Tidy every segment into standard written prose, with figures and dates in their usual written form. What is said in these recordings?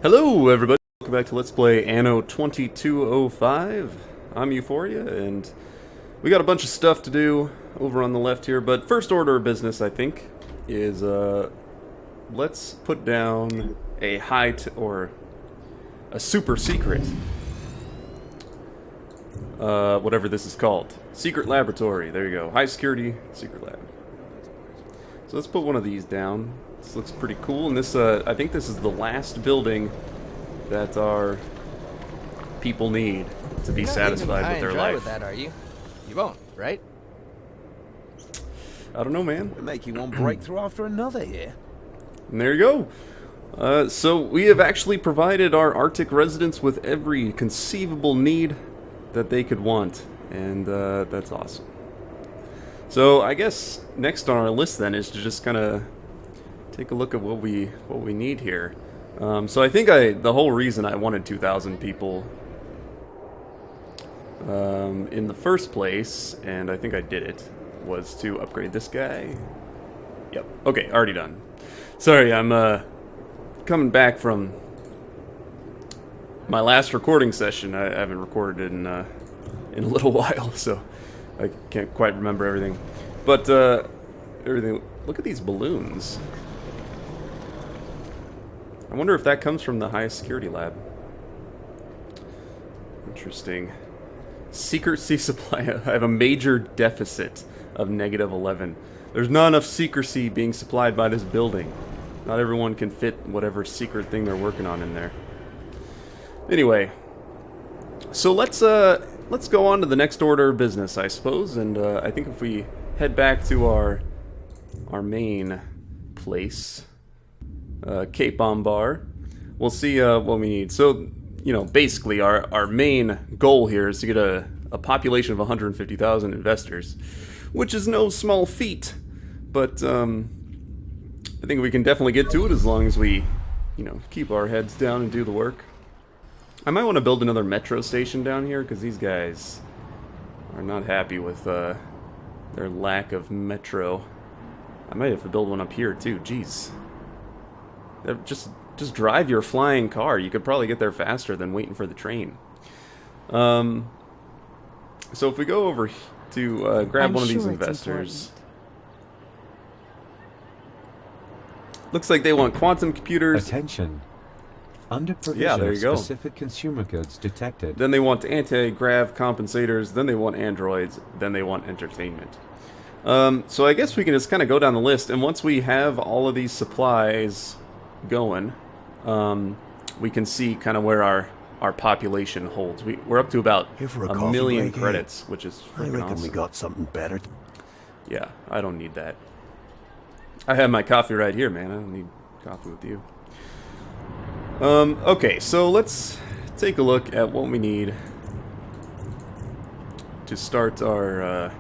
Hello everybody, welcome back to Let's Play Anno 2205. I'm Euphorya, and we got a bunch of stuff to do over on the left here, but first order of business, I think, is, let's put down a or a super secret, whatever this is called. Secret laboratory, there you go. High security secret lab. So let's put one of these down. This looks pretty cool, and this, I think this is the last building that our people need to be satisfied with their life. With that, are you? You won't, right? I don't know, man. We're making one breakthrough after another here. And there you go. So we have actually provided our Arctic residents with every conceivable need that they could want, and that's awesome. So I guess next on our list then is to just kind of take a look at what we need here. So I think the whole reason I wanted 2,000 people in the first place, and I think I did it, was to upgrade this guy. Yep. Okay, already done. Sorry, I'm coming back from my last recording session. I haven't recorded it in a little while, so I can't quite remember everything. But everything. Look at these balloons. I wonder if that comes from the highest security lab. Interesting. Secrecy supply. I have a major deficit of -11. There's not enough secrecy being supplied by this building. Not everyone can fit whatever secret thing they're working on in there. Anyway, so let's go on to the next order of business, I suppose. And I think if we head back to our main place, Cape Bar, we'll see what we need. So, you know, basically our main goal here is to get a population of 150,000 investors, which is no small feat, but I think we can definitely get to it as long as we, you know, keep our heads down and do the work. I might want to build another metro station down here, because these guys are not happy with their lack of metro. I might have to build one up here too, jeez. Just drive your flying car. You could probably get there faster than waiting for the train. So if we go over to grab one of these investors. Looks like they want quantum computers. Attention. Under provision yeah, there you go. Specific consumer goods detected. Then they want anti-grav compensators. Then they want androids. Then they want entertainment. So I guess we can just kind of go down the list, and once we have all of these supplies going, we can see kind of where our population holds. We're up to about a million credits, which is freaking I reckon awesome. we got something better. Yeah, I don't need that. I have my coffee right here, man. I don't need coffee with you. Okay, so let's take a look at what we need to start our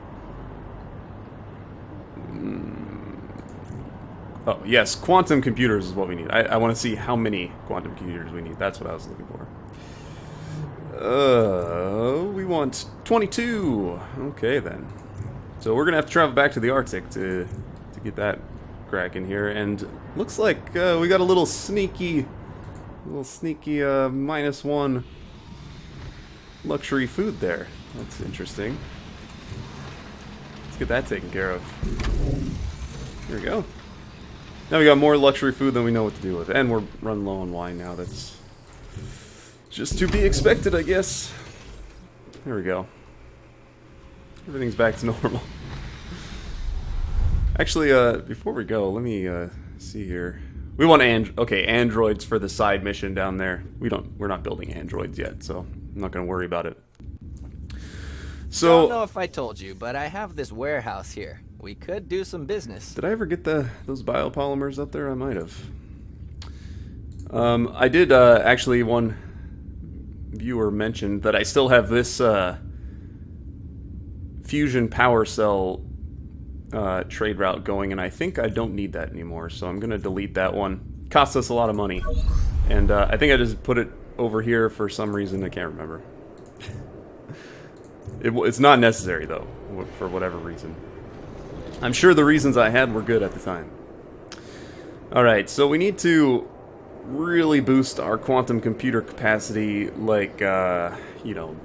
oh, yes, quantum computers is what we need. I want to see how many quantum computers we need. That's what I was looking for. We want 22. Okay, then. So we're going to have to travel back to the Arctic to get that cracking here. And looks like we got a little sneaky -1 luxury food there. That's interesting. Let's get that taken care of. Here we go. Now we got more luxury food than we know what to do with. And we're running low on wine now. That's just to be expected, I guess. There we go. Everything's back to normal. Actually, before we go, let me see here. We want androids for the side mission down there. We're not building androids yet, so I'm not going to worry about it. So I don't know if I told you, but I have this warehouse here. We could do some business. Did I ever get those biopolymers up there? I might have. I did actually. One viewer mentioned that I still have this fusion power cell trade route going, and I think I don't need that anymore. So I'm gonna delete that one. Cost us a lot of money, and I think I just put it over here for some reason. I can't remember. It's not necessary though, for whatever reason. I'm sure the reasons I had were good at the time. Alright, so we need to really boost our quantum computer capacity, like, you know,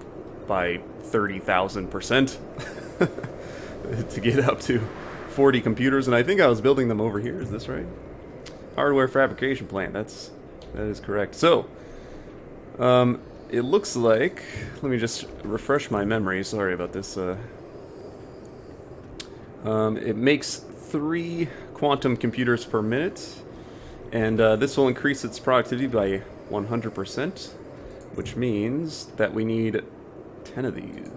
by 30,000% to get up to 40 computers. And I think I was building them over here. Is this right? Hardware fabrication plant. That is correct. So, it looks like, let me just refresh my memory. Sorry about this. It makes 3 quantum computers per minute, and this will increase its productivity by 100%, which means that we need 10 of these.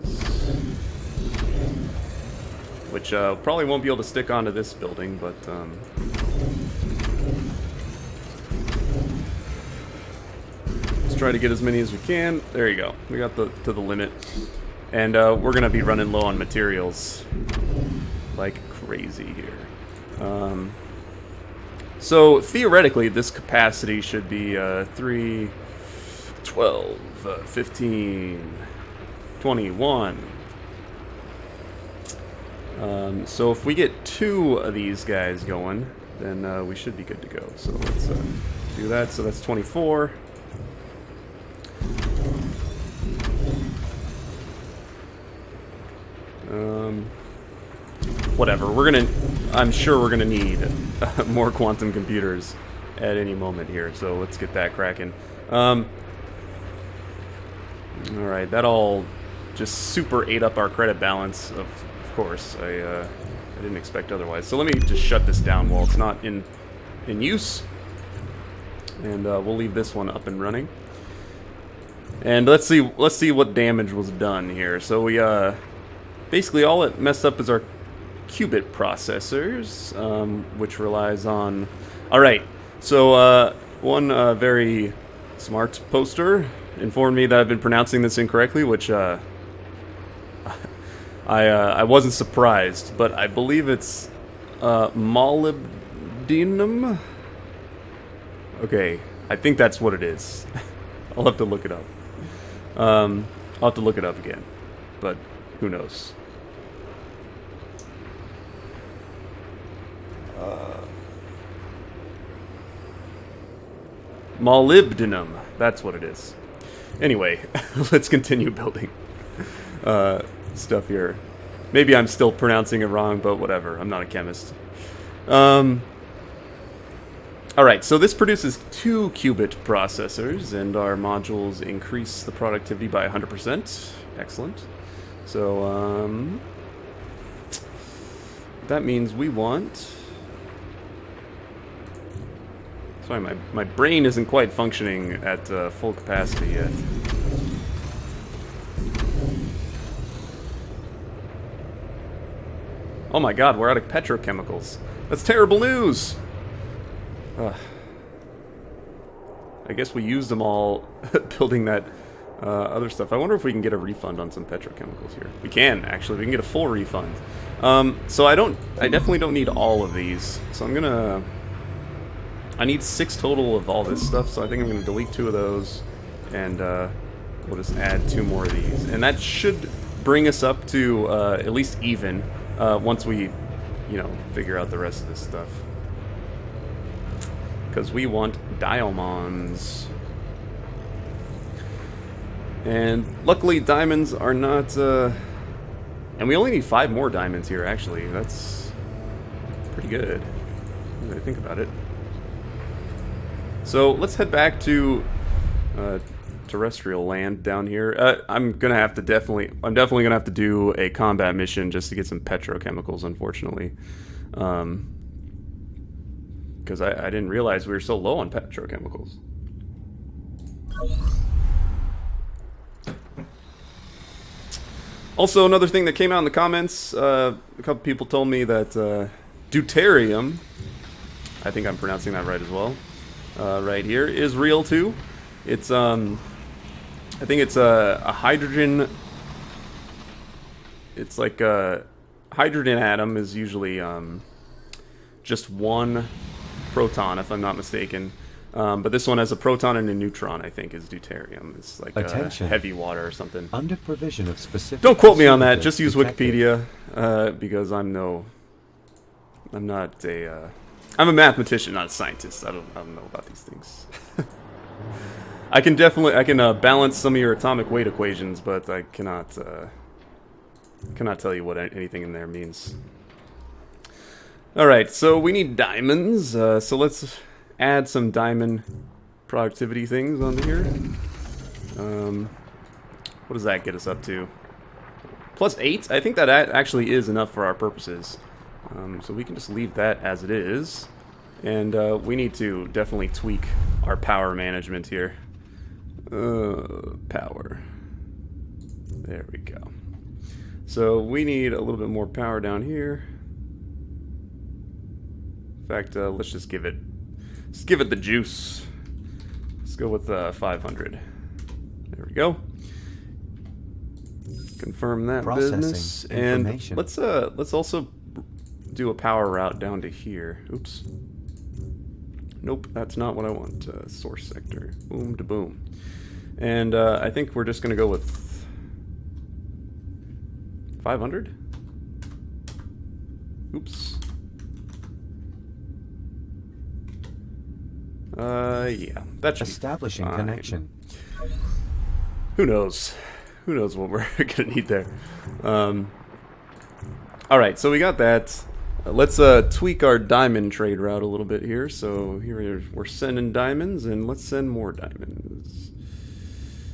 Which probably won't be able to stick onto this building, but let's try to get as many as we can. There you go. We got to the limit. And we're going to be running low on materials like crazy here. So theoretically, this capacity should be 3, 12, 15, 21. So if we get 2 of these guys going, then we should be good to go. So let's do that. So that's 24. Whatever. I'm sure we're gonna need more quantum computers at any moment here. So let's get that cracking. All right, that all just super ate up our credit balance. Of course, I didn't expect otherwise. So let me just shut this down while it's not in use, and we'll leave this one up and running. And let's see what damage was done here. So we basically all it messed up is our qubit processors, which relies on... Alright, so one very smart poster informed me that I've been pronouncing this incorrectly, which I wasn't surprised, but I believe it's molybdenum? Okay, I think that's what it is. I'll have to look it up. I'll have to look it up again, but who knows. Molybdenum. That's what it is. Anyway, let's continue building stuff here. Maybe I'm still pronouncing it wrong, but whatever. I'm not a chemist. Alright, so this produces 2 qubit processors, and our modules increase the productivity by 100%. Excellent. So, that means we want... Sorry, my brain isn't quite functioning at full capacity yet. Oh my god, we're out of petrochemicals. That's terrible news! I guess we used them all building that other stuff. I wonder if we can get a refund on some petrochemicals here. We can, actually. We can get a full refund. So I definitely don't need all of these. So I'm gonna... I need 6 total of all this stuff, so I think I'm going to delete 2 of those, and we'll just add 2 more of these. And that should bring us up to at least even once we, you know, figure out the rest of this stuff. Because we want diamonds. And luckily diamonds are not... and we only need 5 more diamonds here, actually. That's pretty good, when I think about it. So let's head back to terrestrial land down here. I'm definitely gonna have to do a combat mission just to get some petrochemicals, unfortunately, because I didn't realize we were so low on petrochemicals. Also, another thing that came out in the comments, a couple people told me that deuterium, I think I'm pronouncing that right as well. Right here is real too. It's I think it's a hydrogen. It's like a hydrogen atom is usually just 1 proton, if I'm not mistaken. But this one has a proton and a neutron. I think is deuterium. It's like heavy water or something. Under provision of specific... Don't quote me on that. Just use Wikipedia because I'm not a I'm a mathematician, not a scientist. I don't know about these things. I can balance some of your atomic weight equations, but I cannot tell you what anything in there means. All right, so we need diamonds. So let's add some diamond productivity things onto here. What does that get us up to? +8? I think that actually is enough for our purposes. So we can just leave that as it is. And we need to definitely tweak our power management here. Power. There we go. So we need a little bit more power down here. In fact, let's just give it the juice. Let's go with 500. There we go. Confirm that business, and let's also do a power route down to here. Oops. Nope, that's not what I want. Source sector. Boom to boom. And I think we're just gonna go with 500. Oops. Yeah, that should Establishing be fine. connection. Who knows? Who knows what we're gonna need there? All right, so we got that. Let's tweak our diamond trade route a little bit here. So here we're sending diamonds, and let's send more diamonds.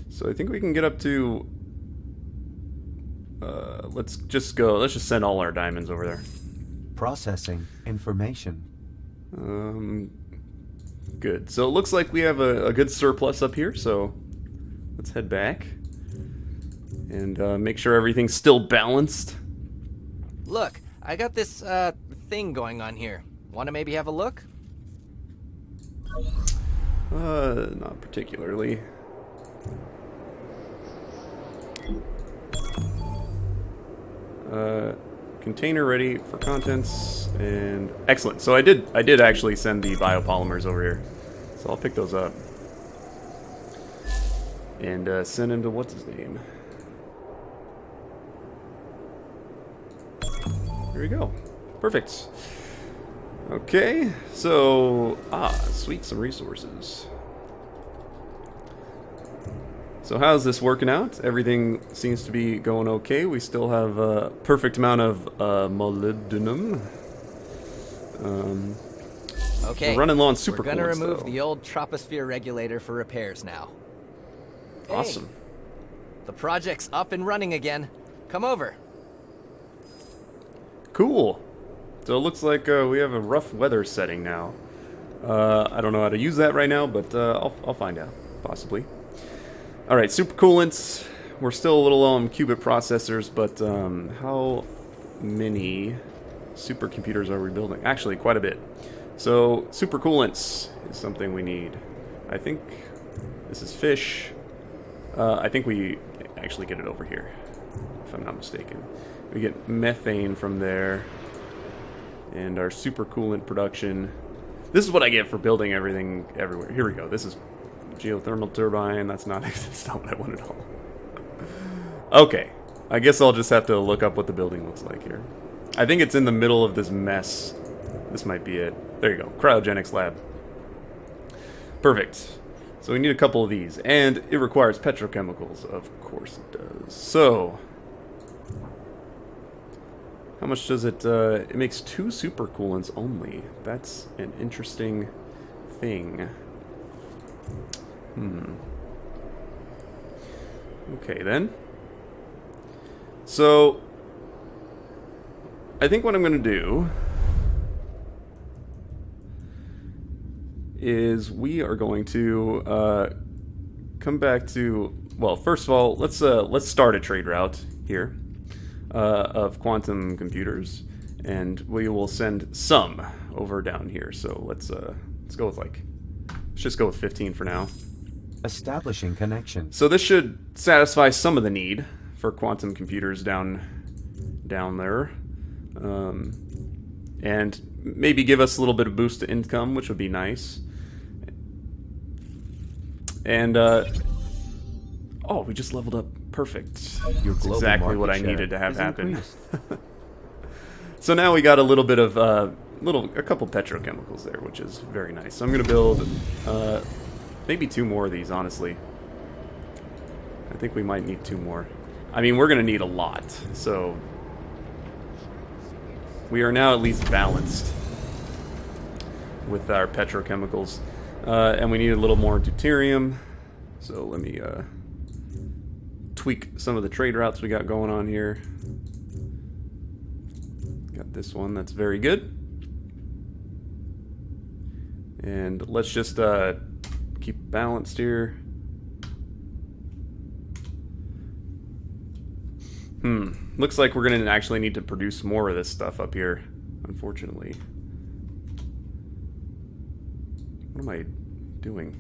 So I think we can get up to. Let's just send all our diamonds over there. Processing information. Good. So it looks like we have a good surplus up here. So let's head back and make sure everything's still balanced. Look, I got this thing going on here. Want to maybe have a look? Not particularly. Container ready for contents, and excellent. So I did actually send the biopolymers over here, so I'll pick those up and send them to what's his name. Here we go. Perfect. Okay, so sweet, some resources. So how's this working out? Everything seems to be going okay. We still have a perfect amount of molybdenum. Okay, we're running low on super we're gonna coolants, remove though. the old troposphere regulator for repairs now. Awesome. Hey, the project's up and running again. Come over. Cool. So it looks like we have a rough weather setting now. I don't know how to use that right now, but I'll find out, possibly. All right, supercoolants. We're still a little low on qubit processors, but how many supercomputers are we building? Actually, quite a bit. So supercoolants is something we need. I think this is fish. I think we actually get it over here, if I'm not mistaken. We get methane from there, and our supercoolant production. This is what I get for building everything everywhere. Here we go. This is geothermal turbine. That's not what I want at all. Okay, I guess I'll just have to look up what the building looks like here. I think it's in the middle of this mess. This might be it. There you go. Cryogenics lab. Perfect. So we need a couple of these, and it requires petrochemicals. Of course it does. So how much does it? It makes 2 supercoolants only. That's an interesting thing. Okay, then. So I think what I'm going to do is we are going to come back to, well, first of all, let's start a trade route here of quantum computers, and we will send some over down here. So let's go with let's just go with 15 for now. Establishing connection. So this should satisfy some of the need for quantum computers down there, and maybe give us a little bit of boost to income, which would be nice. And oh, we just leveled up. Perfect. Your That's global exactly what I market needed to have share happen. is increased. So now we got a little bit of a couple petrochemicals there, which is very nice. So I'm gonna build maybe 2 more of these, honestly. I think we might need 2 more. I mean, we're gonna need a lot, so we are now at least balanced with our petrochemicals. And we need a little more deuterium. So let me tweak some of the trade routes we got going on here. Got this one, that's very good. And let's just keep balanced here. Looks like we're gonna actually need to produce more of this stuff up here, unfortunately. What am I doing?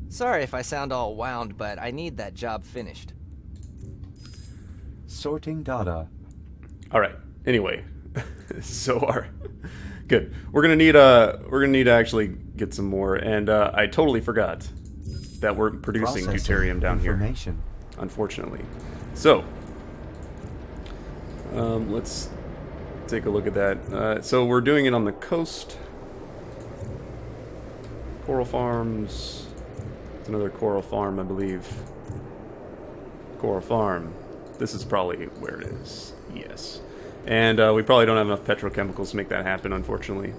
Sorry if I sound all wound, but I need that job finished. Sorting data. All right. Anyway, good. We're gonna need to actually get some more, and I totally forgot that we're producing Processing deuterium down here. information. Unfortunately. So, let's take a look at that. So we're doing it on the coast. Coral farms. It's another coral farm, I believe. Coral farm. This is probably where it is. Yes. And we probably don't have enough petrochemicals to make that happen, unfortunately.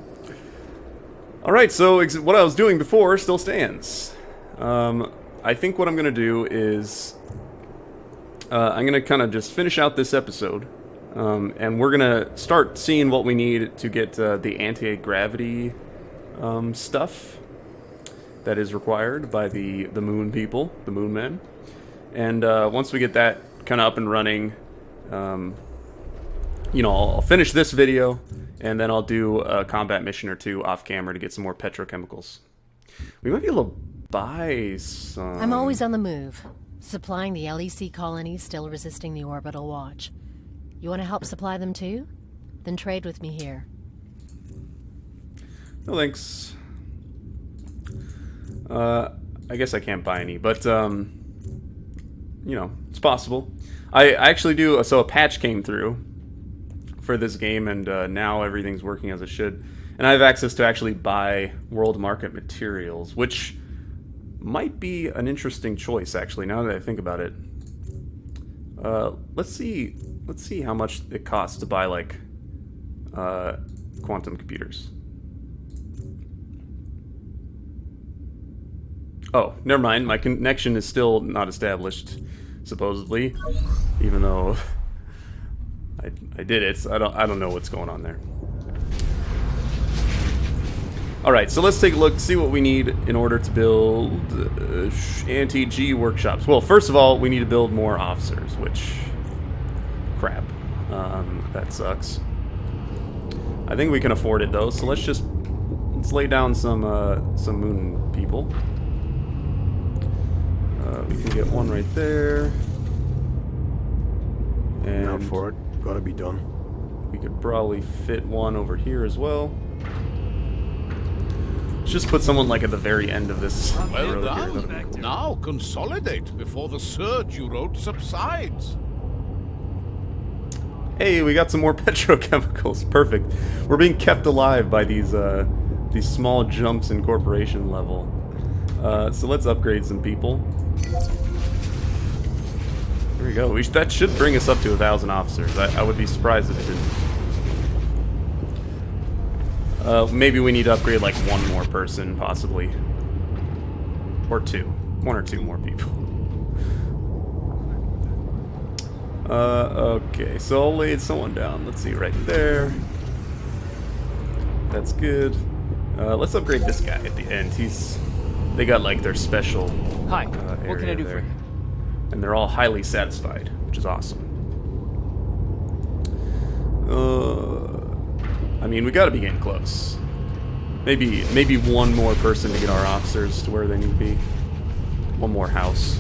Alright, so what I was doing before still stands. I think what I'm going to do is I'm going to kind of just finish out this episode. And we're going to start seeing what we need to get the anti-gravity stuff that is required by the moon people, the moon men. And once we get that kind of up and running, you know, I'll finish this video, and then I'll do a combat mission or 2 off camera to get some more petrochemicals. We might be able to buy some... I'm always on the move, supplying the LEC colonies still resisting the orbital watch. You want to help supply them too? Then trade with me here. No thanks. I guess I can't buy any, but, you know, it's possible. I actually do, so a patch came through for this game, and now everything's working as it should. And I have access to actually buy world market materials, which might be an interesting choice, actually, now that I think about it. Let's see how much it costs to buy, like, quantum computers. Oh, never mind. My connection is still not established, supposedly, even though I did it. So I don't know what's going on there. All right, so let's take a look, see what we need in order to build anti-G workshops. Well, first of all, we need to build more officers, which crap. That sucks. I think we can afford it though. So let's lay down some moon people. We can get one right there. And Out for it. Gotta be done. we could probably fit one over here as well. Let's just put someone like at the very end of this Well road here. done. That'll be cool. Now consolidate before the surge you wrote subsides. Hey, we got some more petrochemicals. Perfect. We're being kept alive by these small jumps in corporation level. So let's upgrade some people. There we go. That should bring us up to 1,000 officers. I would be surprised if it didn't. Maybe we need to upgrade like one more person, possibly. Or two. One or two more people. Okay, so I'll lay someone down. Let's see, right there. That's good. Let's upgrade this guy at the end. They got like their special Hi, what can I do for you? And they're all highly satisfied, which is awesome. I mean, we gotta be getting close. Maybe one more person to get our officers to where they need to be. One more house.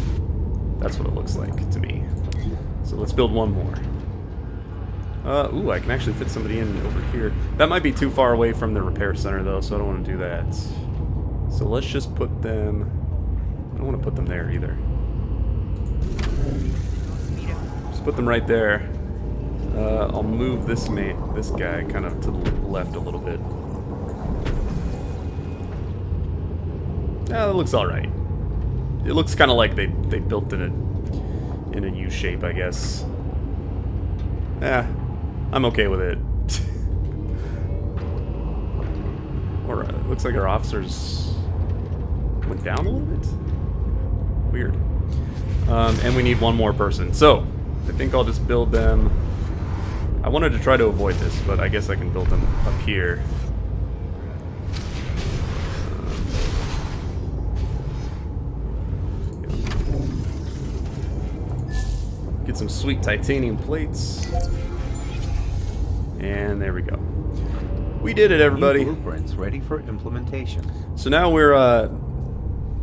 That's what it looks like to me. So let's build one more. Ooh, I can actually fit somebody in over here. That might be too far away from the repair center, though, so I don't want to do that. So let's just put them... I don't want to put them there, either. Just put them right there. I'll move this guy kind of to the left a little bit. Yeah, that looks alright. It looks kind of like they built in a U shape, I guess. I'm okay with it. It looks like our officers went down a little bit. Weird. And we need one more person. So, I think I'll just build them. I wanted to try to avoid this, but I guess I can build them up here. Get some sweet titanium plates. And there we go. We did it, everybody. New blueprints ready for implementation. So now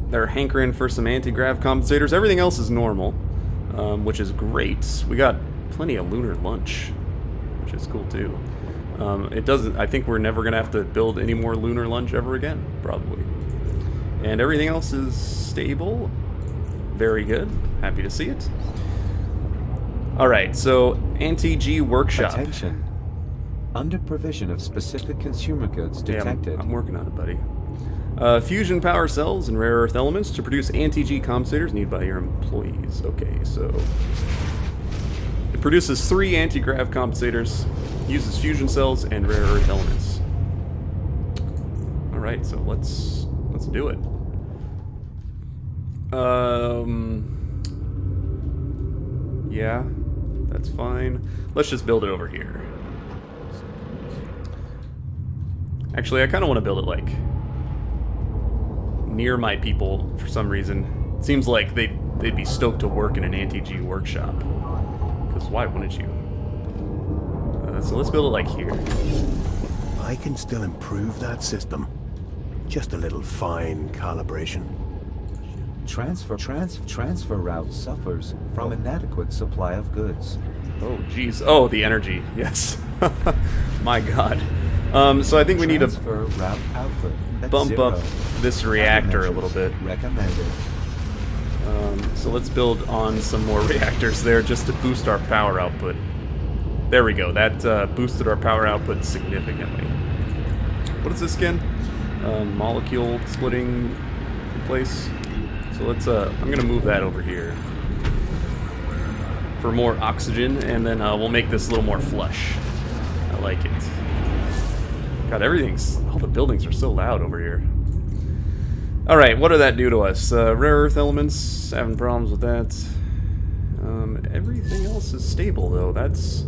they're hankering for some anti-grav compensators. Everything else is normal, which is great. We got plenty of lunar lunch, which is cool too. I think we're never gonna have to build any more lunar lunch ever again, probably. And everything else is stable. Very good. Happy to see it. All right, so anti-G workshop. Attention. Under provision of specific consumer goods detected. Yeah, I'm working on it, buddy. Fusion power cells and rare earth elements to produce anti-G compensators needed by your employees. Okay, so it produces 3 anti-grav compensators, uses fusion cells and rare earth elements. All right, so let's do it. Yeah, that's fine. Let's just build it over here. Actually, I kind of want to build it like near my people for some reason. It seems like they'd be stoked to work in an anti-G workshop. Because why wouldn't you? So let's build it like here. I can still improve that system. Just a little fine calibration. Transfer route suffers from inadequate supply of goods. Oh, jeez. Oh, the energy. Yes. My God. So I think we need to Transfer route output at bump 0. up this reactor a little bit. Recommended. So let's build on some more reactors there just to boost our power output. There we go. That boosted our power output significantly. What is this again? Molecule splitting place. So let's. I'm gonna move that over here for more oxygen, and then we'll make this a little more flush. I like it. God, all the buildings are so loud over here. Alright, what did that do to us? Rare earth elements, having problems with that. Everything else is stable, though. That's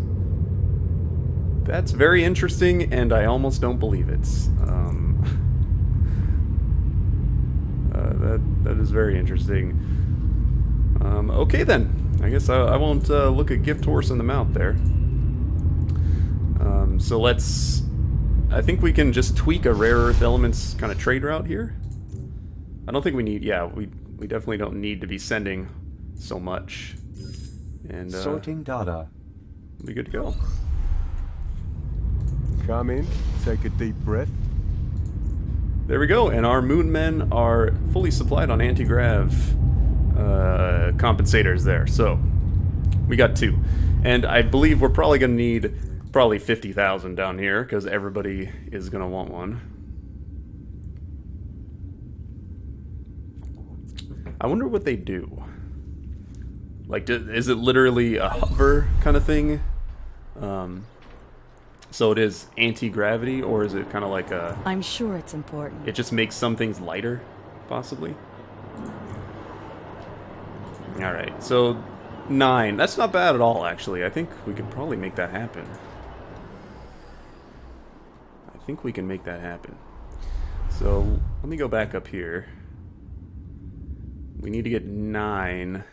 very interesting, and I almost don't believe it. That is very interesting. Okay, then. I guess I won't look a gift horse in the mouth there. So let's... I think we can just tweak a rare earth elements kind of trade route here. I don't think we need... Yeah, we definitely don't need to be sending so much. And Sorting data. we'll be good to go. Come in, take a deep breath. There we go, and our moon men are fully supplied on anti-grav compensators there. So we got 2, and I believe we're probably going to need probably 50,000 down here because everybody is going to want one. I wonder what they do. Like, is it literally a hover kind of thing? So it is anti-gravity, or is it kind of like a... I'm sure it's important. It just makes some things lighter, possibly? Alright, so 9. That's not bad at all, actually. I think we could probably make that happen. I think we can make that happen. So, let me go back up here. We need to get 9.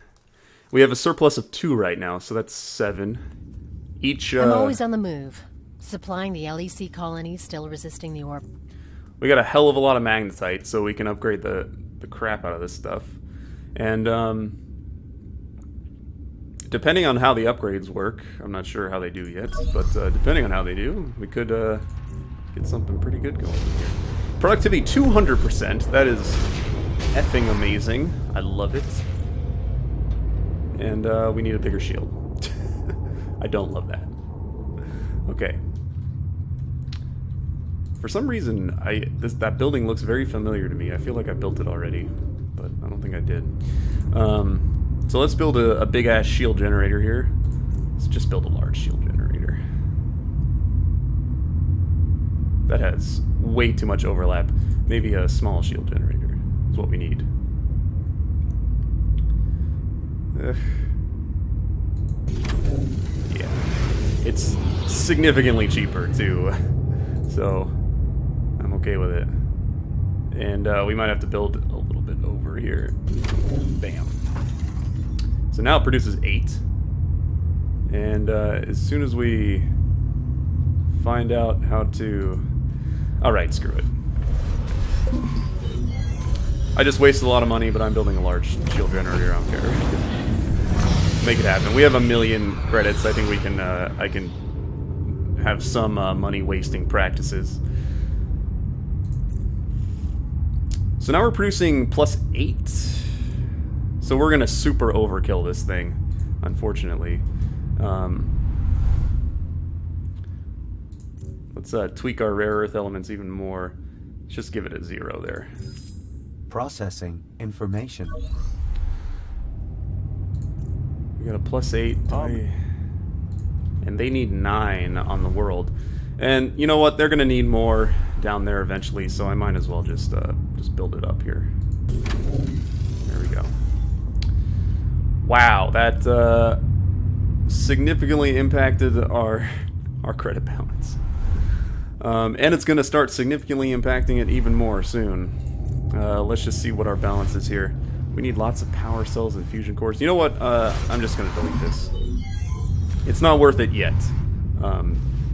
We have a surplus of 2 right now, so that's 7. Each, I'm always on the move. Supplying the LEC colonies still resisting the orb. We got a hell of a lot of magnetite, so we can upgrade the crap out of this stuff. And, depending on how the upgrades work, I'm not sure how they do yet, but depending on how they do, we could get something pretty good going here. Productivity 200%, that is effing amazing. I love it. And we need a bigger shield. I don't love that. Okay. For some reason, that building looks very familiar to me. I feel like I built it already, but I don't think I did. So let's build a big-ass shield generator here. Let's just build a large shield generator. That has way too much overlap. Maybe a small shield generator is what we need. Yeah. It's significantly cheaper, too. So, I'm okay with it. And we might have to build a little bit over here. Bam. So now it produces 8. And as soon as we find out how to... Alright, screw it. I just wasted a lot of money, but I'm building a large shield generator. I don't care. Make it happen. We have 1,000,000 credits. I think we can. I can have some money wasting practices. So now we're producing +8. So we're gonna super overkill this thing, unfortunately. Let's tweak our rare earth elements even more. Let's just give it a 0 there. Processing information. We got a +8, and they need 9 on the world. And you know what? They're gonna need more down there eventually, so I might as well just build it up here. There we go. Wow, that significantly impacted our credit balance, and it's gonna start significantly impacting it even more soon. Let's just see what our balance is here. We need lots of power cells and fusion cores. You know what? I'm just gonna delete this. It's not worth it yet.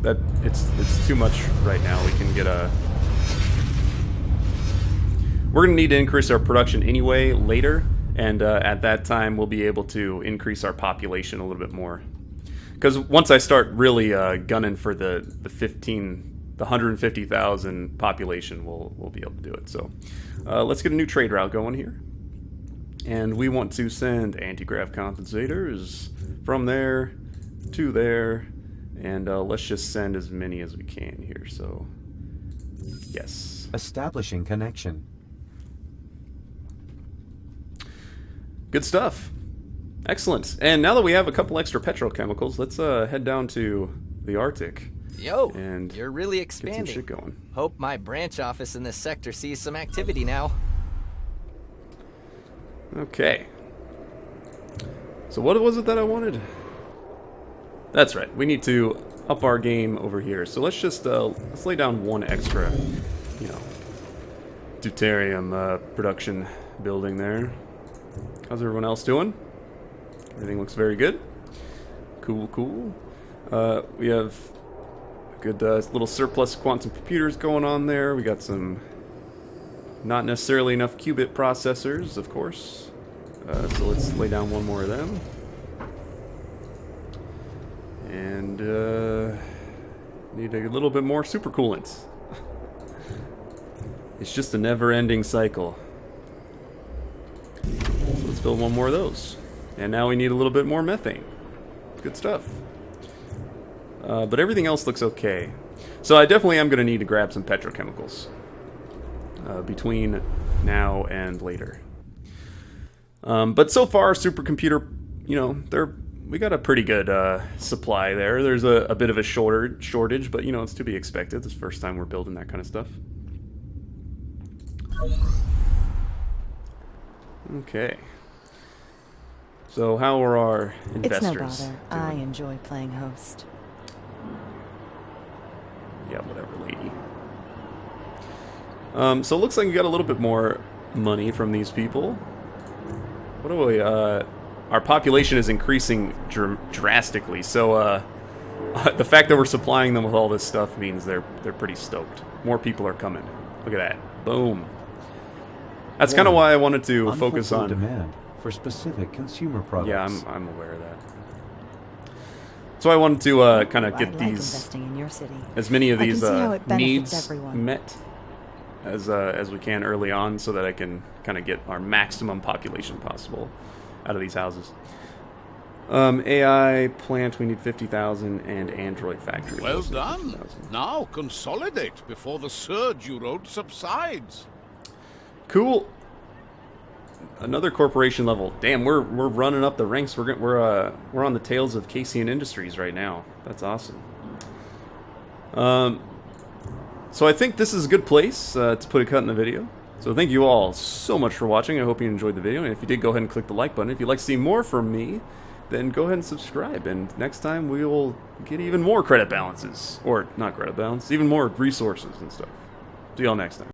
It's too much right now. We can get a... We're gonna need to increase our production anyway later, and at that time we'll be able to increase our population a little bit more. Because once I start really gunning for the 150,000 population, we'll be able to do it. So let's get a new trade route going here. And we want to send anti-grav compensators from there to there. And let's just send as many as we can here. So, yes. Establishing connection. Good stuff. Excellent. And now that we have a couple extra petrochemicals, let's head down to the Arctic. Yo, and you're really get expanding. some shit going. Hope my branch office in this sector sees some activity now. Okay. So what was it that I wanted? That's right. We need to up our game over here. So let's just let's lay down one extra, you know, deuterium production building there. How's everyone else doing? Everything looks very good. Cool, cool. We have a good little surplus quantum computers going on there. We got some not necessarily enough qubit processors, of course. So let's lay down one more of them. And need a little bit more supercoolant. It's just a never-ending cycle. So let's build one more of those. And now we need a little bit more methane. Good stuff. But everything else looks okay. So I definitely am going to need to grab some petrochemicals between now and later. But so far, supercomputer, you know, we got a pretty good supply there. There's a bit of a shortage, but you know, it's to be expected. It's the first time we're building that kind of stuff. Okay. So how are our investors? It's no bother. I enjoy playing host. Yeah, whatever, lady. So it looks like we got a little bit more money from these people. What do we, our population is increasing drastically, so the fact that we're supplying them with all this stuff means they're pretty stoked. More people are coming. Look at that. Boom. That's kind of why I wanted to focus on demand for specific consumer products. Yeah, I'm aware of that. So I wanted to kind of get investing in your city. as many of I can these see how it benefits needs everyone. met as we can early on, so that I can kind of get our maximum population possible out of these houses. AI plant, we need 50,000, and Android factory. Well also done. 50,000. Now consolidate before the surge you wrote subsides. Cool. Another corporation level. Damn, we're running up the ranks. We're on the tails of Casein Industries right now. That's awesome. So I think this is a good place to put a cut in the video. So thank you all so much for watching. I hope you enjoyed the video. And if you did, go ahead and click the like button. If you'd like to see more from me, then go ahead and subscribe. And next time we will get even more credit balances. Or not credit balance, even more resources and stuff. See y'all next time.